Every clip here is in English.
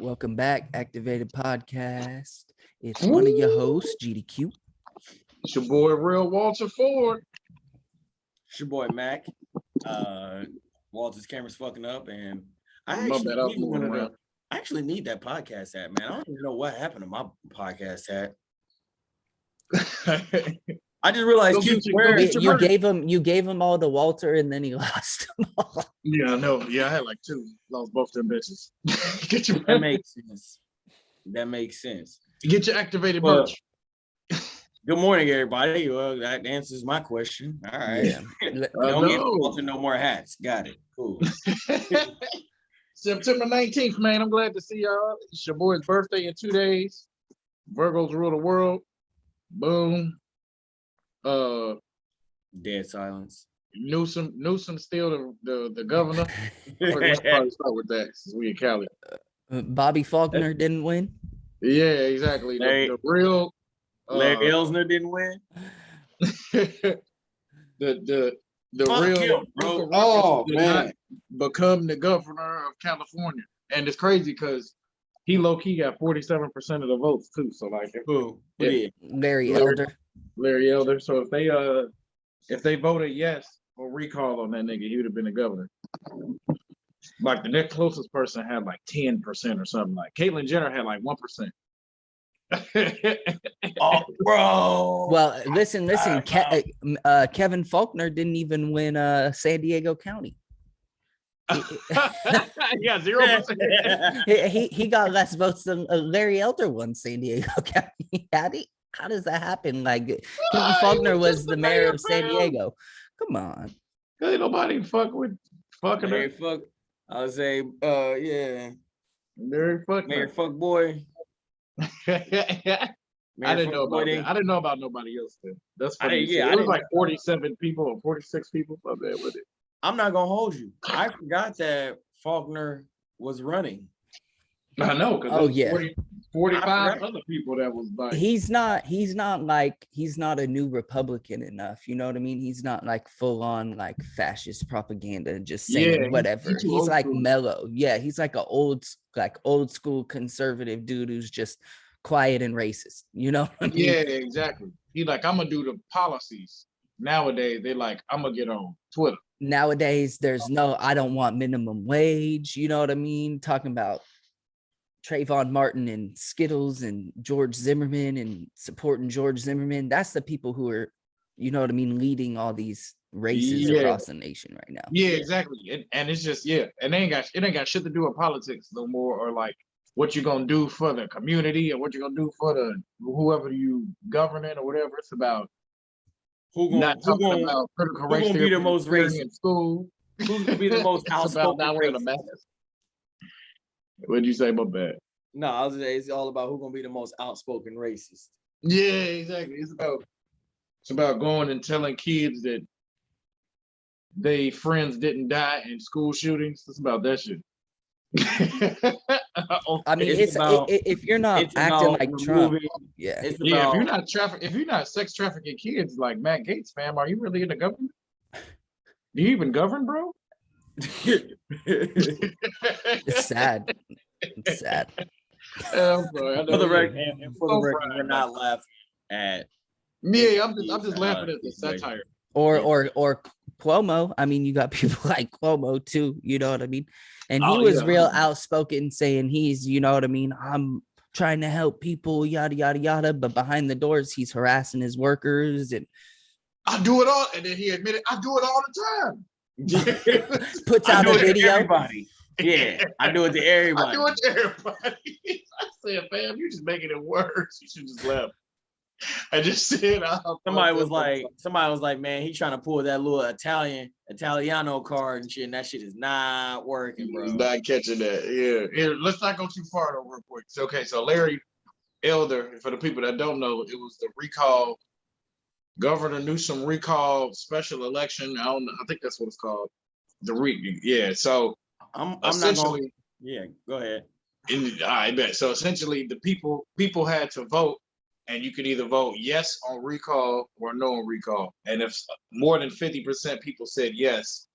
Welcome back, Activated Podcast. It's one of your hosts, GDQ. It's your boy, Real Walter Ford. It's your boy, Mac. Walter's camera's fucking up, and I actually need that podcast hat, man. I don't even know what happened to my podcast hat. I just realized you gave him all to Walter, and then he lost them all. Yeah, I know. Yeah, I had like two. Lost both them bitches. That makes sense. That makes sense. Get your activated merch. Good morning, everybody. Well, that answers my question. All right. Yeah. Don't give Walter no more hats. Got it. Cool. September 19th, man. I'm glad to see y'all. It's your boy's birthday in 2 days. Virgos rule the world. Boom. Dead silence. Newsom still the governor. Let's probably start with that since we in Cali. Bobby Faulkner didn't win. Yeah, exactly. The real Larry Ellsner didn't win. the real bro. Oh man, become the governor of California, and it's crazy because he low-key got 47% of the votes too. So like, Larry Elder. So if they voted yes or recall on that nigga, he would have been the governor. Like the next closest person had like 10% or something. Like Caitlyn Jenner had like 1%. Oh, bro. Well, listen. Kevin Faulkner didn't even win San Diego County. Yeah, 0%. He got less votes than Larry Elder won San Diego County. How does that happen? Like Kevin Faulkner was the mayor of San Diego. Come on. Ain't nobody fucking Larry fuck. I would say, yeah. Mayor fuck boy. I didn't know about that. I didn't know about nobody else then. That's funny. It was like 47 people or 46 people up there with it. I'm not gonna hold you. I forgot that Faulkner was running. I know, because 45 other people that was like he's not a new Republican enough, you know what I mean? He's not like full on like fascist propaganda, just saying whatever. He's like mellow. Yeah, he's like an old school conservative dude who's just quiet and racist, you know what I mean? Yeah, exactly. He's like, I'm gonna do the policies. Nowadays, they like, I'm gonna get on Twitter. Nowadays, there's no, I don't want minimum wage, you know what I mean? Talking about Trayvon Martin and Skittles and George Zimmerman and supporting George Zimmerman. That's the people who are, you know what I mean, leading all these races across the nation right now. Yeah, exactly. And it's just, and it ain't got shit to do with politics no more, or like what you're gonna do for the community or what you're gonna do for the whoever you governing or whatever. It's about who gonna be the most racist in school. Who's gonna be the most outspoken racist? What'd you say about that? No, I was saying it's all about who's gonna be the most outspoken racist. Yeah, exactly. It's about going and telling kids that they friends didn't die in school shootings. It's about that shit. I mean, if you're not acting like Trump, if you're not sex trafficking kids like Matt Gates, fam, are you really in the government? Do you even govern, bro? It's sad. It's sad. I'm sorry. For the record, we're not laughing at. Yeah, I'm just laughing at the satire. Or Cuomo. I mean, you got people like Cuomo too. You know what I mean? And he was real outspoken, saying he's, you know what I mean, I'm trying to help people, yada yada yada. But behind the doors, he's harassing his workers, and I do it all. And then he admitted, I do it all the time. Puts out a video. Everybody. Yeah, I do it to everybody. I do it to everybody. I said, fam, you're just making it worse. You should just left. I just said, somebody was like, man, he's trying to pull that little Italiano card and shit, and that shit is not working, bro. He's not catching that. Yeah. Here, let's not go too far though, real quick. So Larry Elder, for the people that don't know, it was the recall. Governor Newsom recall special election. I think that's what it's called. So I'm essentially not gonna, go ahead. I bet. So essentially, the people had to vote, and you could either vote yes on recall or no on recall. And if more than 50% people said yes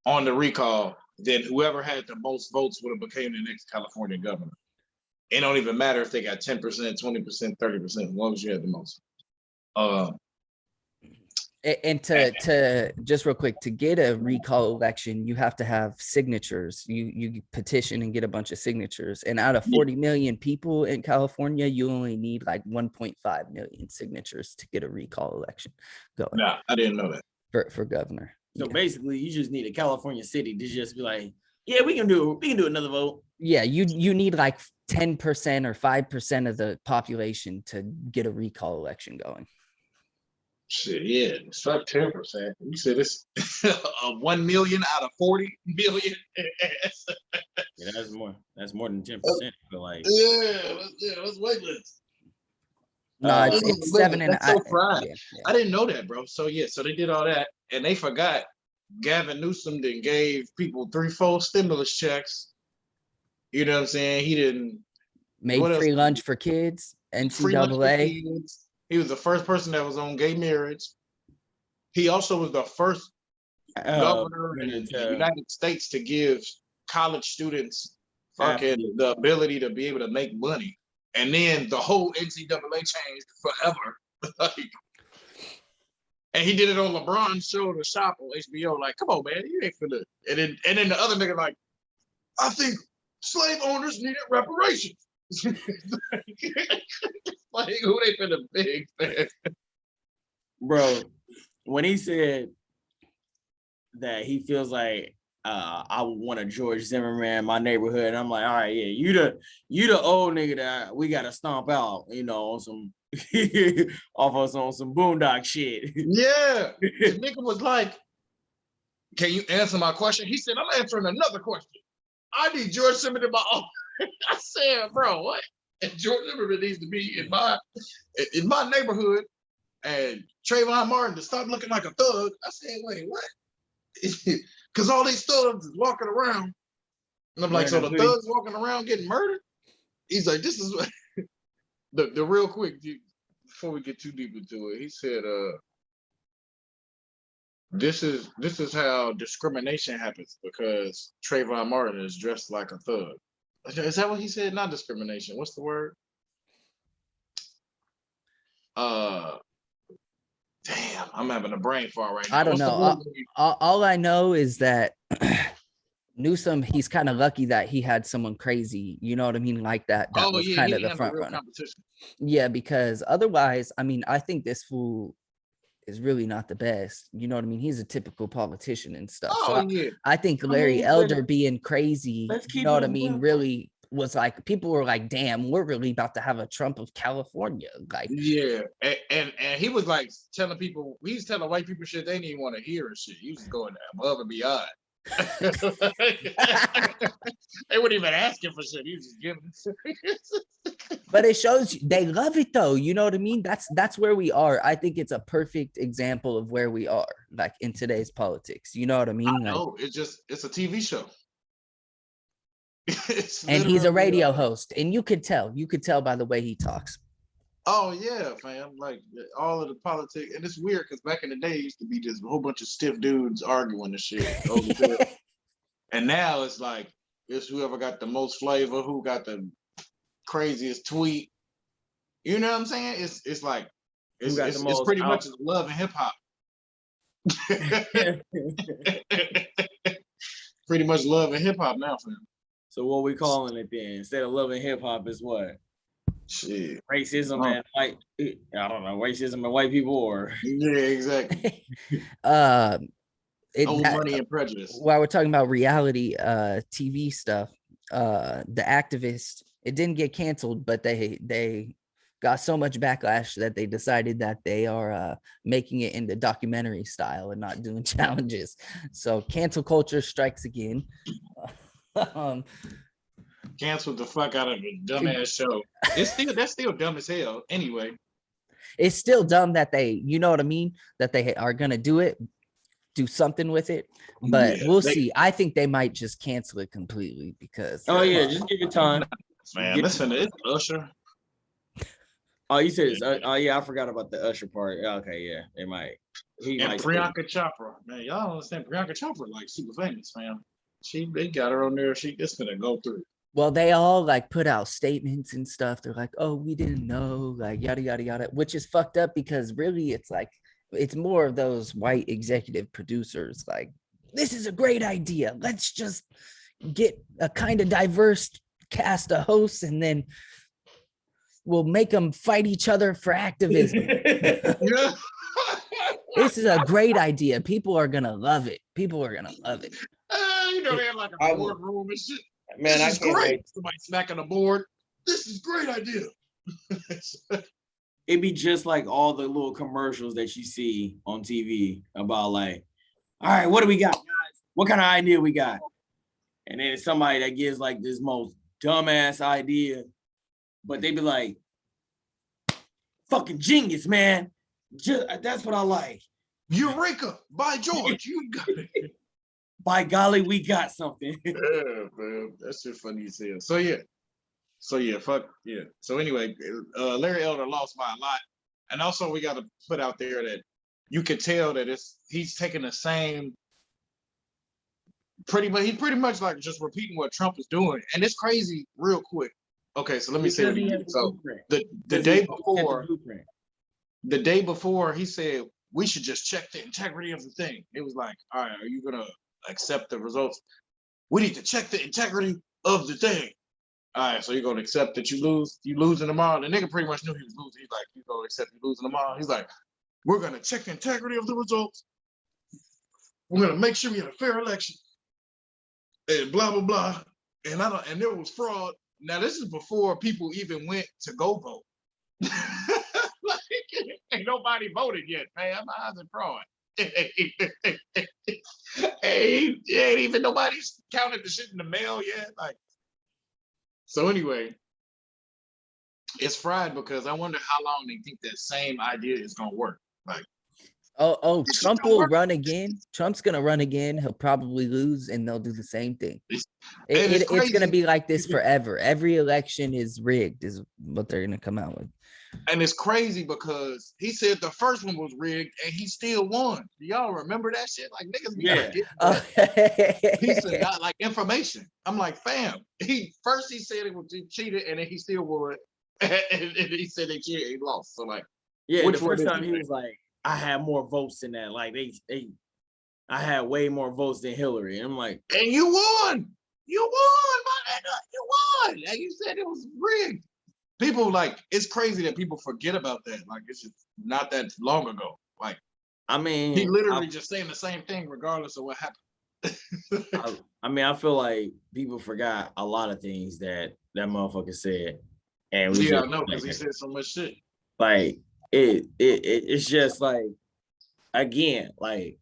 on the recall, then whoever had the most votes would have became the next California governor. It don't even matter if they got 10%, 20%, 30%, as long as you had the most. And to just real quick, to get a recall election, you have to have signatures. You petition and get a bunch of signatures. And out of 40 million people in California, you only need like 1.5 million signatures to get a recall election going. Nah, I didn't know that. For governor. So basically, you just need a California city to just be like, yeah, we can do another vote. Yeah, you need like 10% or 5% of the population to get a recall election going. Shit, yeah, it's like 10%. You said it's 1 million out of 40 million. Yeah, that's more than 10%. I feel like. Yeah, that's way less. No, it's 7 and so fried. Yeah. I didn't know that, bro. So yeah, so they did all that, and they forgot Gavin Newsom then gave people 3-4 stimulus checks. You know what I'm saying? He didn't made free lunch for kids. NCAA. He was the first person that was on gay marriage. He also was the first governor in the United States to give college students fucking the ability to be able to make money. And then the whole NCAA changed forever. And he did it on LeBron's show, The Shop on HBO. Like, come on, man, you ain't finna. And then the other nigga like, I think slave owners needed reparations. Like, who they finna big man? Bro, when he said that he feels like I want a George Zimmerman in my neighborhood, and I'm like, all right, yeah, you the old nigga that we gotta stomp out, you know, on some off us on some boondock shit. Yeah. The nigga was like, can you answer my question? He said, I'm answering another question. I need George Zimmerman in my office. I said, bro, what? And George Zimmerman needs to be in my neighborhood, and Trayvon Martin to stop looking like a thug. I said, wait, what? Because all these thugs is walking around. And I'm like, so the thugs walking around getting murdered? He's like, this is what the real quick, before we get too deep into it, he said, this is how discrimination happens, because Trayvon Martin is dressed like a thug. Is that what he said? Not discrimination. What's the word? Damn, I'm having a brain fart right now. I don't know. All I know is that Newsom, he's kind of lucky that he had someone crazy, you know what I mean, like that. That was kind of the front runner. Yeah, because otherwise, I mean, I think this fool is really not the best. You know what I mean? He's a typical politician and stuff. I think Larry Elder being crazy, you know what I mean, really was like, people were like, damn, we're really about to have a Trump of California. Like, yeah, and he was like telling people, he's telling white people shit they didn't even want to hear and shit. He was going above and beyond. They weren't even asking for shit. He was just giving it. But it shows they love it though. You know what I mean? That's where we are. I think it's a perfect example of where we are, like in today's politics. You know what I mean? I know. It's a TV show. And he's a radio host, and you could tell by the way he talks. Oh yeah, fam. Like all of the politics, and it's weird because back in the day, it used to be just a whole bunch of stiff dudes arguing and shit. And now it's like it's whoever got the most flavor, who got the craziest tweet. You know what I'm saying? It's like it's pretty much love and hip hop. Pretty much love and hip hop now, fam. So what we calling it then? Instead of love and hip hop is what? Shit. Racism and white, I don't know, racism and white people, or yeah, exactly. Money and prejudice. While we're talking about reality TV stuff, the activist, it didn't get canceled, but they got so much backlash that they decided that they are making it into documentary style and not doing challenges. So cancel culture strikes again. Canceled the fuck out of a dumbass show. That's still dumb as hell. Anyway, it's still dumb that they, you know what I mean, that they are gonna do something with it. But we'll see. I think they might just cancel it completely because. Oh yeah, just give it time, man. Listen, it's Usher. Oh, you said it's, oh yeah, I forgot about the Usher part. Okay, yeah, it might. Priyanka Chopra, man, y'all don't understand. Priyanka Chopra like super famous, man. they got her on there. It's gonna go through. Well, they all like put out statements and stuff. They're like, oh, we didn't know, like yada yada yada, which is fucked up because really it's like it's more of those white executive producers like, this is a great idea. Let's just get a kind of diverse cast of hosts and then we'll make them fight each other for activism. This is a great idea. People are gonna love it. People are gonna love it. They have like a boardroom and shit. Man, this is great. Somebody smacking the board. This is a great idea. It'd be just like all the little commercials that you see on TV about like, all right, what do we got, guys? What kind of idea we got? And then it's somebody that gives like this most dumbass idea, but they be like, fucking genius, man. That's what I like. Eureka! By George, you got it. By golly, we got something. Yeah, man. That's just funny as hell. So yeah, fuck yeah. So anyway, Larry Elder lost by a lot. And also we got to put out there that you can tell that he's taking the same he's pretty much like just repeating what Trump is doing. And it's crazy real quick. Okay, so let me say what he did. So the day before he said we should just check the integrity of the thing. It was like, all right, are you gonna accept the results? We need to check the integrity of the thing. All right, so you're gonna accept that you losing tomorrow. The nigga pretty much knew he was losing. He's like, you gonna accept you losing tomorrow? He's like, we're gonna check the integrity of the results. We're gonna make sure we had a fair election. And blah blah blah. And there was fraud. Now this is before people even went to go vote. Like, ain't nobody voted yet, man. How's it fraud? ain't even nobody's counted the shit in the mail yet. Like, so anyway, it's fried because I wonder how long they think that same idea is gonna work. Like, Trump will run again. Trump's gonna run again. He'll probably lose, and they'll do the same thing. It's gonna be like this forever. Every election is rigged, is what they're gonna come out with. And it's crazy because he said the first one was rigged and he still won. Do y'all remember that shit? Like, niggas be he said not like information. I'm like, fam. He said it was cheated and then he still won. And he said they cheated, he lost. So like, yeah, the first time he was like, I had more votes than that. Like I had way more votes than Hillary. And I'm like, and you won. You won, my nigga. You won. And you said it was rigged. People like, it's crazy that people forget about that. Like, it's just not that long ago. Like, I mean, he literally just saying the same thing regardless of what happened. I feel like people forgot a lot of things that motherfucker said. And I know, because he said so much shit. Like, it's just like, again, like,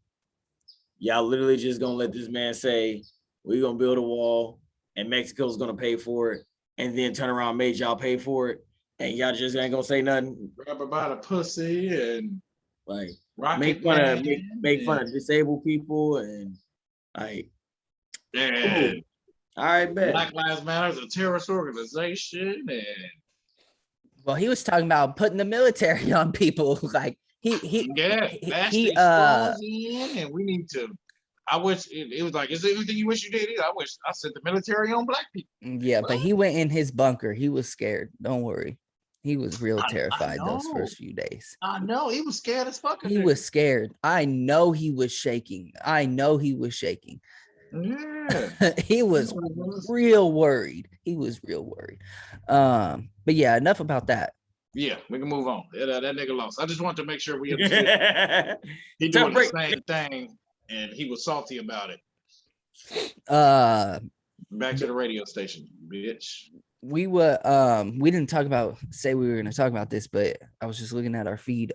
y'all literally just gonna let this man say, we're gonna build a wall and Mexico's gonna pay for it, and then turn around and made y'all pay for it, and y'all just ain't gonna say nothing. Grab her by the pussy and like make fun of disabled people and like, and all right, bet. Black Lives Matter is a terrorist organization, and well, he was talking about putting the military on people. Like he and we need to. I wish it was like, is there anything you wish you did? I wish I sent the military on black people. Yeah, what? But he went in his bunker. He was scared. Don't worry. He was real terrified those first few days. I know. He was scared as fuck. He was scared. I know he was shaking. Yeah. He was real worried. But yeah, enough about that. Yeah, we can move on. Yeah, that nigga lost. I just want to make sure we understand. He doing the same thing. And he was salty about it. Back to the radio station, bitch. We didn't say we were going to talk about this, but I was just looking at our feed.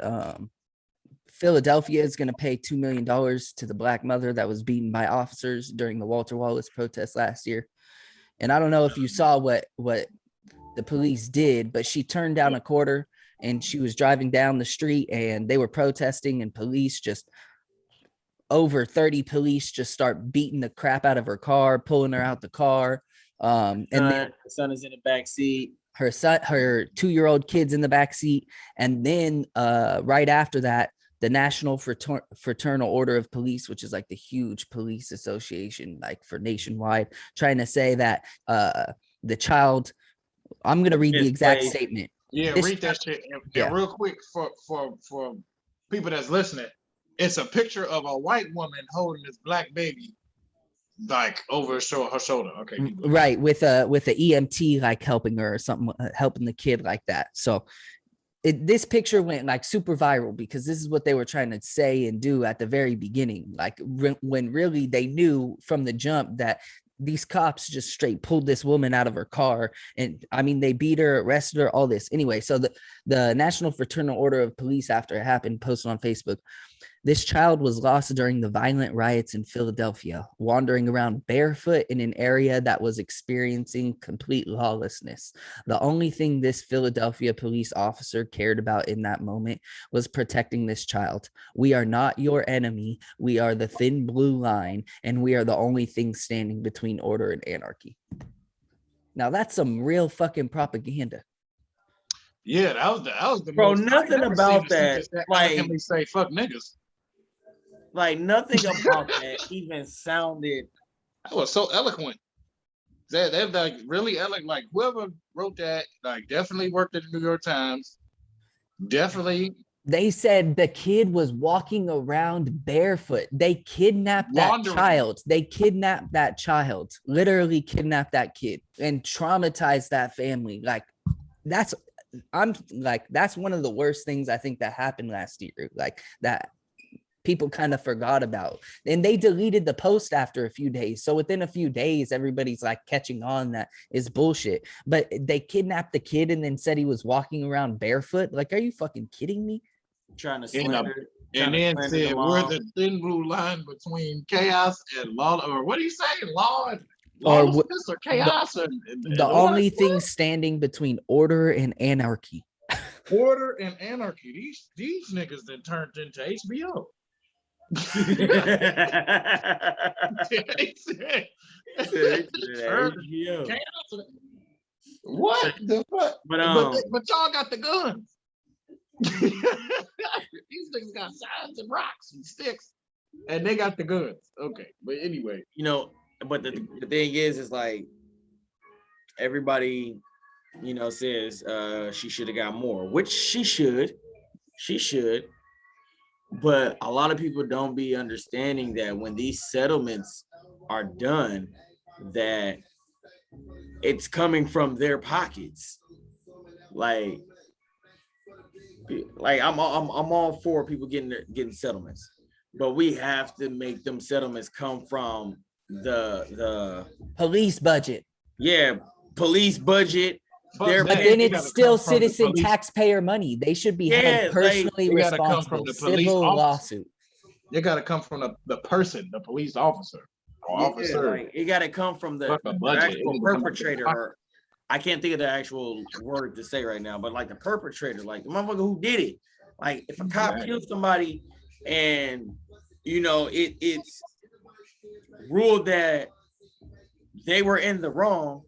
Philadelphia is going to pay $2 million to the black mother that was beaten by officers during the Walter Wallace protest last year. And I don't know if you saw what the police did, but she turned down a quarter and she was driving down the street and they were protesting and police just over 30 police just start beating the crap out of her car, pulling her out the car. And then her son is in the back seat. Her 2-year-old kid's in the back seat. And then right after that, the National Fraternal Order of Police, which is like the huge police association, like for nationwide, trying to say that the child. I'm gonna read the exact statement. Yeah, read that shit. And real quick for people that's listening, it's a picture of a white woman holding this black baby, like over her shoulder. Okay, right, with a EMT like helping her or something, helping the kid like that. So this picture went like super viral because this is what they were trying to say and do at the very beginning, like when really they knew from the jump that these cops just straight pulled this woman out of her car. And I mean, they beat her, arrested her, all this. Anyway, so the National Fraternal Order of Police, after it happened, posted on Facebook, this child was lost during the violent riots in Philadelphia, wandering around barefoot in an area that was experiencing complete lawlessness. The only thing this Philadelphia police officer cared about in that moment was protecting this child. We are not your enemy. We are the thin blue line, and we are the only thing standing between order and anarchy. Now that's some real fucking propaganda. Yeah, that was the bro. Most, nothing about that. Like, say fuck niggas. Like nothing about that even sounded. That was so eloquent. They're like really eloquent. Like whoever wrote that, like definitely worked at the New York Times. Definitely. They said the kid was walking around barefoot. They kidnapped that child. They kidnapped that child. Literally kidnapped that kid and traumatized that family. Like that's one of the worst things I think that happened last year. Like that people kind of forgot about, and they deleted the post after a few days. So within a few days, everybody's like catching on that is bullshit. But they kidnapped the kid and then said he was walking around barefoot. Like, are you fucking kidding me? Trying to slander. And then said we're the thin blue line between chaos and law, or what do you say? Law and lawlessness or chaos? The only thing standing between order and anarchy. Order and anarchy. These niggas then turned into HBO. What the fuck? But y'all got the guns. These niggas got signs and rocks and sticks, and they got the guns. Okay, but anyway, but the thing is like everybody, says she should have got more, which she should. But a lot of people don't be understanding that when these settlements are done, that it's coming from their pockets. Like I'm all for people getting settlements, but we have to make them settlements come from the police budget. Yeah, police budget. But then it's still citizen taxpayer money. They should be held personally responsible. Civil lawsuit. It got to come from the person, the police officer or officer. Like, it got to come from the actual perpetrator. Or, I can't think of the actual word to say right now, but like the perpetrator, like the motherfucker who did it. Like if a cop kills somebody and it's ruled that they were in the wrong.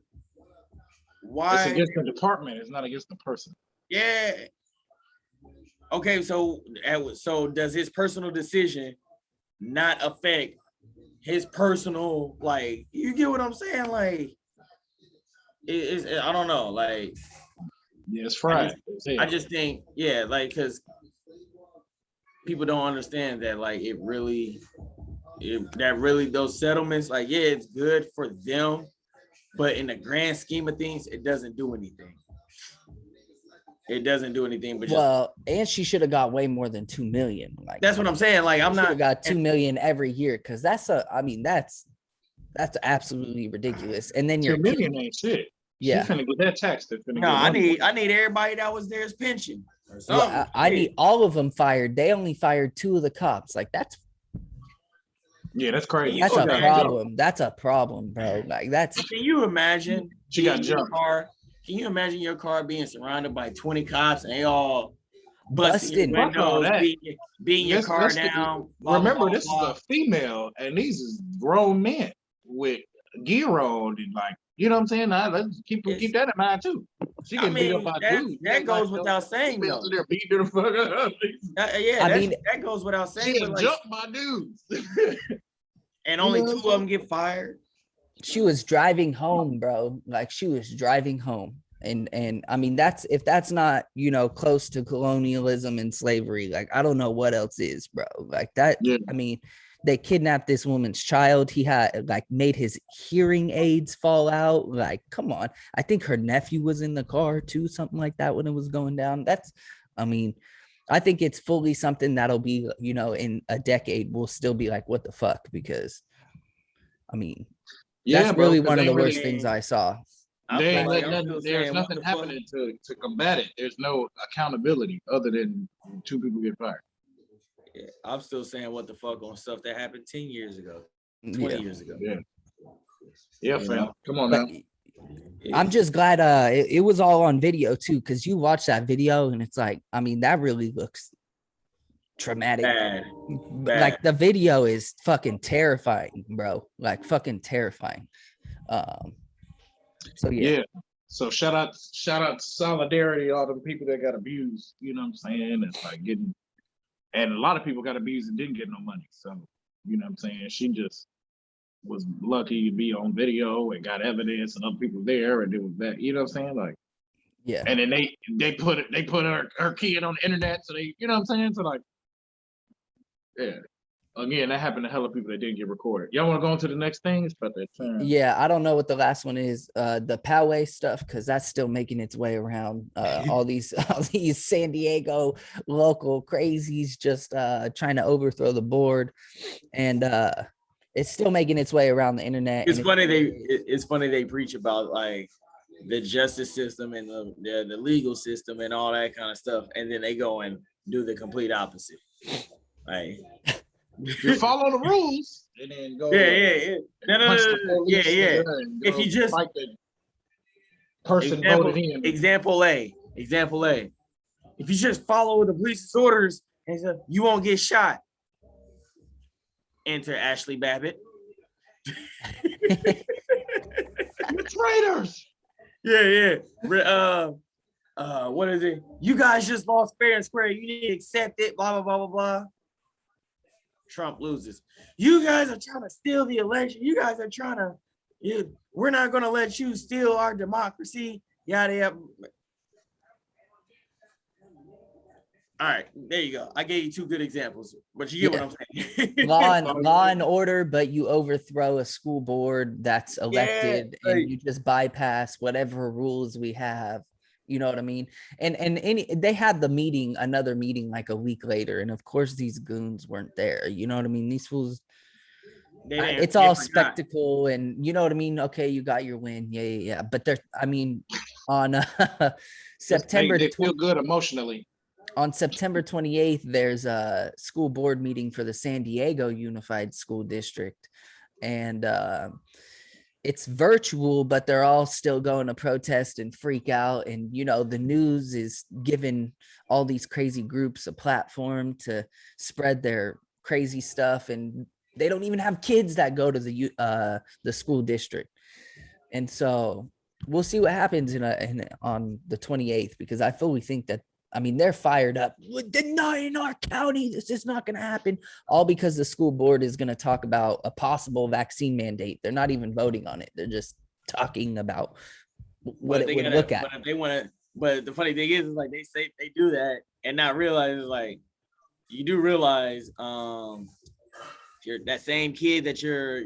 Why? It's against the department. It's not against the person. Yeah. Okay, so does his personal decision not affect his personal, like, you get what I'm saying? Like, I don't know, like. Yeah, it's fried. I just think, like, because people don't understand that, like, those settlements, like, it's good for them. But in the grand scheme of things, it doesn't do anything. It doesn't do anything. But and she should have got way more than 2 million. Like that's what I'm saying. Like I'm not got 2 million every year because that's absolutely ridiculous. And then 2 million ain't shit. Yeah, she's gonna get that taxed. No, I need everybody that was there's pension. Or something. Well, I need all of them fired. They only fired 2 of the cops. Like that's. Yeah, that's crazy. That's a problem. That's a problem, bro. Like that's. Can you imagine? She got jumped. Can you imagine your car being surrounded by 20 cops and they all busting busting windows, beating your car down? Remember, this is a female, and these is grown men with Giro and like, you know what I'm saying? Let's keep that in mind too. She getting beat up by dudes. That goes without saying though. They're beating her the fuck up. That goes without saying. She was jumped by dudes. And only 2 of them get fired. She was driving home, bro. Like she was driving home. And I mean, if that's not, close to colonialism and slavery, like, I don't know what else is, bro. Like that. Yeah. I mean, they kidnapped this woman's child. He had made his hearing aids fall out. Like, come on. I think her nephew was in the car too, something like that when it was going down. I think it's fully something that'll be, in a decade, we'll still be like, what the fuck? Because, that's really one of the worst things I saw. There's nothing happening to combat it. There's no accountability other than 2 people get fired. Yeah, I'm still saying what the fuck on stuff that happened 10 years ago, 20 years ago. Yeah, fam. Come on now. I'm just glad it was all on video too, because you watch that video and it's like, that really looks traumatic. Bad. Like the video is fucking terrifying, bro. Like fucking terrifying. So yeah. So shout out to solidarity, all the people that got abused. You know what I'm saying? It's like and a lot of people got abused and didn't get no money. So you know what I'm saying? She just was lucky to be on video and got evidence and other people there, and it was that. You know what I'm saying? Like, yeah. And then they put her kid on the internet, so they, you know what I'm saying? So like, yeah. Again, that happened to hella people that didn't get recorded. Y'all want to go on to the next thing? It's about that time. Yeah, I don't know what the last one is. The Poway stuff, because that's still making its way around. All these San Diego local crazies just trying to overthrow the board, and it's still making its way around the internet. It's funny they preach about like the justice system and the legal system and all that kind of stuff, and then they go and do the complete opposite. Like. You follow the rules and then go. Yeah. If you just fight the person voted in. Example A. If you just follow the police's orders, and so you won't get shot. Enter Ashley Babbitt. You're traitors. Yeah. What is it? You guys just lost fair and square. You need to accept it. Blah blah blah blah blah. Trump loses. You guys are trying to steal the election. You guys are trying to. We're not going to let you steal our democracy. Yada yada. All right, there you go. I gave you 2 good examples, but you get what I'm saying. law and order, but you overthrow a school board that's elected, and you just bypass whatever rules we have. You know what I mean? And they had another meeting like a week later, and of course these goons weren't there. You know what I mean? These fools. It's all spectacle, and you know what I mean. Okay, you got your win, yeah. But they're, on September, they feel good emotionally. On September 28th, there's a school board meeting for the San Diego Unified School District, and it's virtual, but they're all still going to protest and freak out. And, the news is giving all these crazy groups a platform to spread their crazy stuff. And they don't even have kids that go to the school district. And so we'll see what happens on the 28th, because I fully think that, they're fired up. We're denying our county. This is not going to happen. All because the school board is going to talk about a possible vaccine mandate. They're not even voting on it. They're just talking about what it would look at. But if they want to, but the funny thing is like they say they do that and not realize like you do realize you're that same kid that you're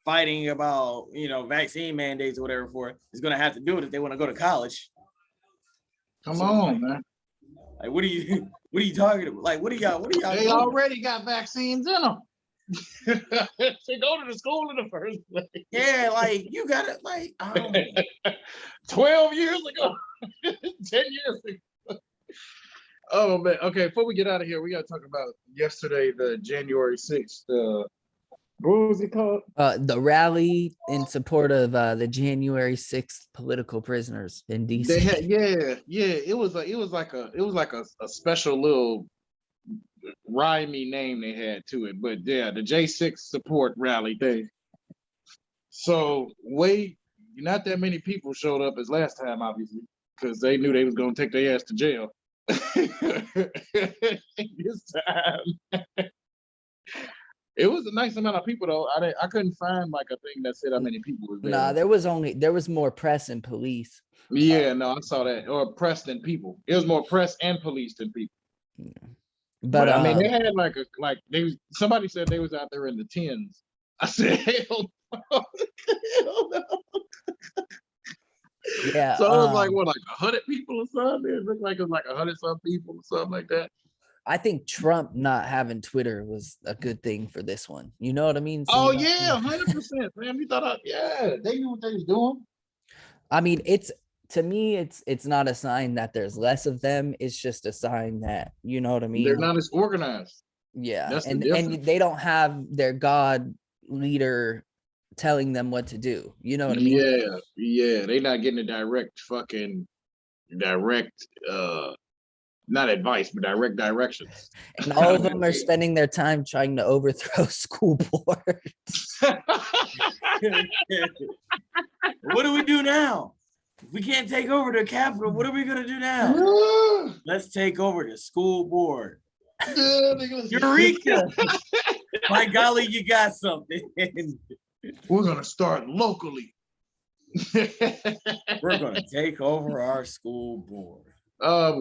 fighting about, vaccine mandates or whatever for is going to have to do it if they want to go to college. Come on, man. Like, what are you talking about? Like, what are y'all? They doing? Already got vaccines in them. They go to the school in the first place. Yeah, like you got it. Like 12 years ago, 10 years ago. Oh man. Okay, before we get out of here, we got to talk about yesterday, the January 6th. What was it called? The rally in support of the January 6th political prisoners in DC. They had, it was like a special little rhymey name they had to it, but yeah, the J6 support rally thing. So not that many people showed up as last time, obviously, because they knew they was gonna take their ass to jail. This time, it was a nice amount of people though. I couldn't find like a thing that said how many people was there. Nah, there was more press and police. Yeah, no, I saw that. Or press than people. It was more press and police than people. But I mean, they had somebody said they was out there in the tens. I said, hell no. Hell no. yeah. So it was like 100 people or something. It looked like it was like 100-some people or something like that. I think Trump not having Twitter was a good thing for this one. You know what I mean? Oh yeah, 100%. Man, you thought, they knew what they was doing. I mean, to me, it's not a sign that there's less of them. It's just a sign that, you know what I mean? They're not as organized. Yeah, That's and the they don't have their God leader telling them what to do. You know what I mean? Yeah. They not getting a direct not advice, but direct directions. And all of them are spending their time trying to overthrow school boards. What do we do now? We can't take over the Capitol. What are we gonna do now? Let's take over the school board. Eureka! My golly, you got something. We're gonna start locally. We're gonna take over our school board.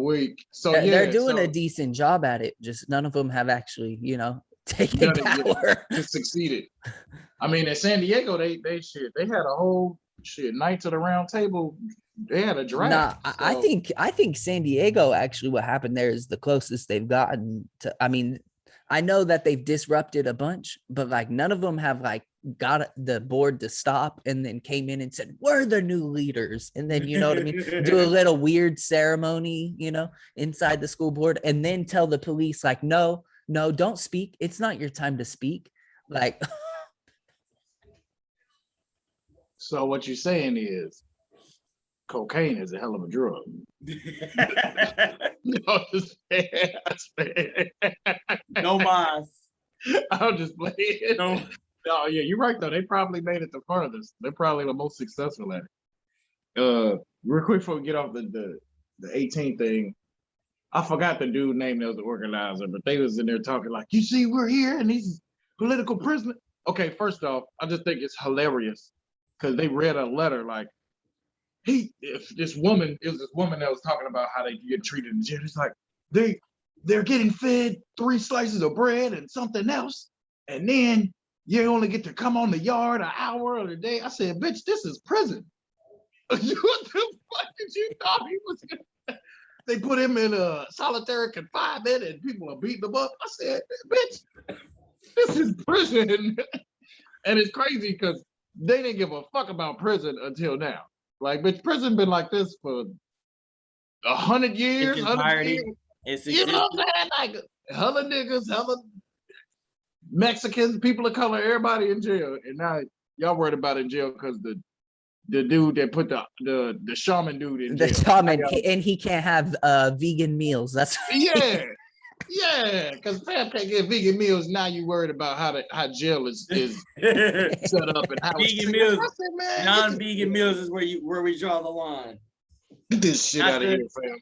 Week. So they're doing a decent job at it. Just none of them have actually, taken power. Just succeeded. I mean, in San Diego, they had a whole Knights of the Round Table. They had a draft. Nah, so. I think San Diego actually what happened there is the closest they've gotten to. I mean, I know that they've disrupted a bunch, but like none of them have like got the board to stop and then came in and said, we're the new leaders. And then, you know what I mean? Do a little weird ceremony, inside the school board and then tell the police like, no, don't speak. It's not your time to speak. Like. So what you're saying is cocaine is a hell of a drug. No mas. I'm just playing. No, yeah, you're right though. They probably made it the furthest. They're probably the most successful at it. Real quick before we get off the 18 thing, I forgot the dude name that was the organizer, but they was in there talking like, you see, we're here and these political prisoners. Okay, first off, I just think it's hilarious because they read a letter like, this woman that was talking about how they get treated in jail. It's like they're getting fed 3 slices of bread and something else, and then you only get to come on the yard an hour of the day. I said, bitch, this is prison. What the fuck did you thought he was gonna? They put him in a solitary confinement and people are beating him up. I said, bitch, this is prison. And it's crazy because they didn't give a fuck about prison until now. Like, bitch, prison been like this for 100 years. 100 years. You know what I'm saying? Like, hella niggas, hella Mexicans, people of color, everybody in jail. And now y'all worried about in jail because the dude that put the shaman dude in jail. The shaman, and he can't have vegan meals. That's yeah, because Pam can't get vegan meals. Now you worried about how jail is set up and how vegan meals. Non-vegan meals is where we draw the line. Get this shit out of here, fam.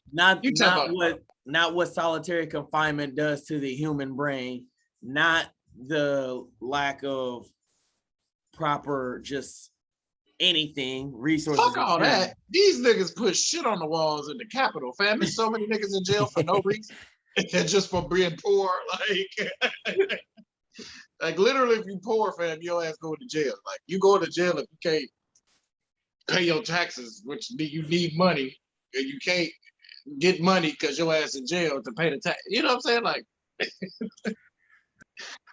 Not what solitary confinement does to the human brain. Not the lack of proper just anything resources. Fuck all that. These niggas put shit on the walls in the Capitol, fam. There's so many niggas in jail for no reason. And just for being poor, like literally, if you poor, fam, your ass go to jail. Like you go to jail if you can't pay your taxes, which you need money, and you can't get money because your ass in jail to pay the tax. You know what I'm saying? Like,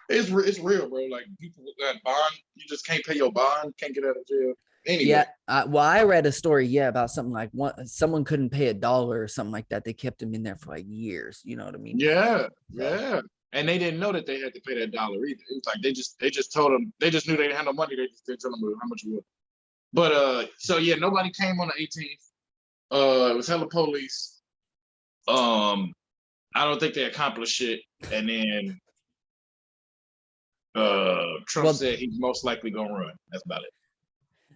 it's real, bro. Like people got bond, you just can't pay your bond, can't get out of jail. Anyway. Yeah, I read a story, about something like someone couldn't pay $1 or something like that. They kept him in there for like years. You know what I mean? Yeah. And they didn't know that they had to pay that $1 either. It was like they just told them, they just knew they didn't have no money. They just didn't tell them how much it was. But so yeah, nobody came on the 18th. It was hella police. I don't think they accomplished shit. And then Trump said he's most likely gonna run. That's about it.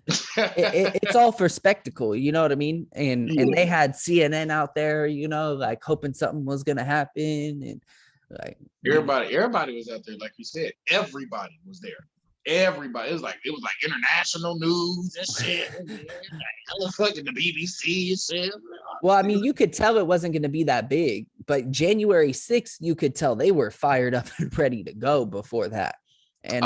It's all for spectacle, you know what I mean? And they had CNN out there, like hoping something was gonna happen, and like everybody was out there, like you said. Everybody was there. Everybody. It was like international news and shit. Hella fucking the BBC and shit. Well, I mean, you could tell it wasn't going to be that big, but January 6th, you could tell they were fired up and ready to go before that. And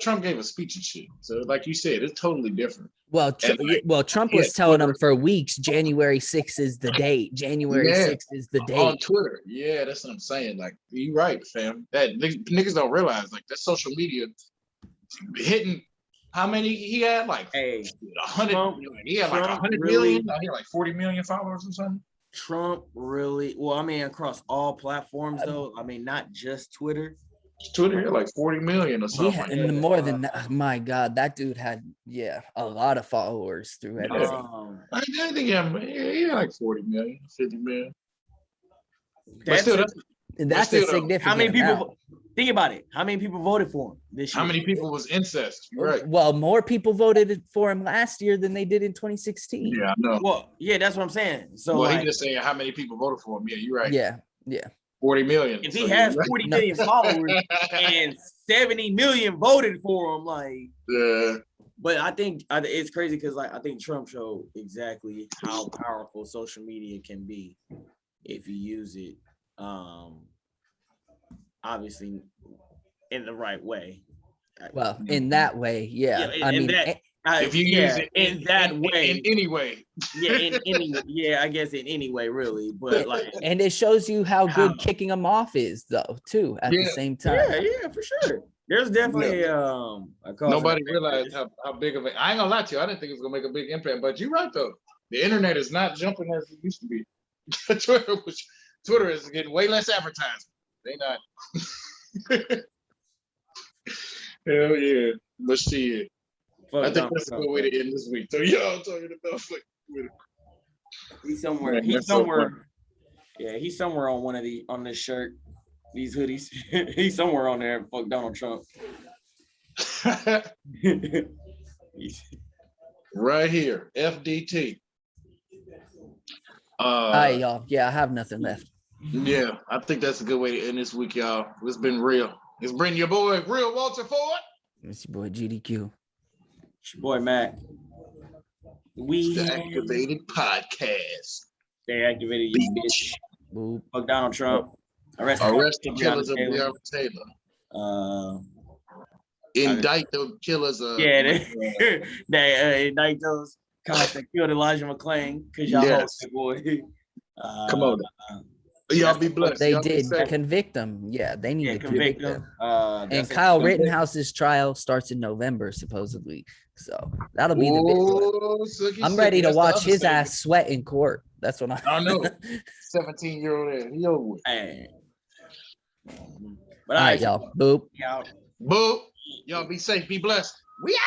Trump gave a speech and shit. So, like you said, it's totally different. Well, Trump was telling them for weeks, January 6th is the date. January 6th is the date. On Twitter. Yeah, that's what I'm saying. Like, you're right, fam. That niggas don't realize, like, that social media hitting how many he had? Like 100. He had like 100 million. He had like 40 million followers or something. Trump really, well, I mean, across all platforms, though. I mean, not just Twitter. Twitter had like 40 million or something. Had more than that. My God, that dude had a lot of followers through everything. I think he had like 40 million, 50 million. That's a significant. How many people? Think about it. How many people voted for him this year? How many people was incest? Right. Well, more people voted for him last year than they did in 2016. Yeah, I know. Well, yeah, that's what I'm saying. So, he just saying how many people voted for him. Yeah, you're right. Yeah. 40 million. If he has 40 million followers and 70 million voted for him, like, yeah. But I think it's crazy because, like, I think Trump showed exactly how powerful social media can be if you use it, obviously, in the right way. Well, in that way, yeah. If you use it in that way, in any way, I guess in any way, really. But like, and it shows you how good kicking them off is, though, too. At the same time, yeah, for sure. There's definitely nobody realized how big of it. I ain't gonna lie to you. I didn't think it was gonna make a big impact, but you're right though. The internet is not jumping as it used to be. Twitter is getting way less advertising. They not. Hell yeah, let's see it. I think that's a good way to end this week. So y'all talking about Twitter. He's somewhere. He's somewhere. Yeah, he's somewhere on this shirt, these hoodies. He's somewhere on there. Fuck Donald Trump. Right here, FDT. All right, y'all. Yeah, I have nothing left. Yeah, I think that's a good way to end this week, y'all. It's been real. It's been your boy, Real Walter Ford. It's your boy, GDQ. It's your boy, Mac. The Activated Podcast. Stay activated, you bitch. Boop. Fuck Donald Trump. Arrest the killers of Breonna Taylor. Indict the killers of... they indict those cops that killed Elijah McClain because y'all hosted, boy. Come on. Y'all be blessed. They y'all did convict them. Yeah, they need to convict them. And Kyle Rittenhouse's trial starts in November, supposedly. So that'll be the big one. I'm ready to watch his ass sweat in court. That's what I know. 17-year-old he over with. But all right, y'all. Boop. Boop. Y'all be safe. Be blessed. We out.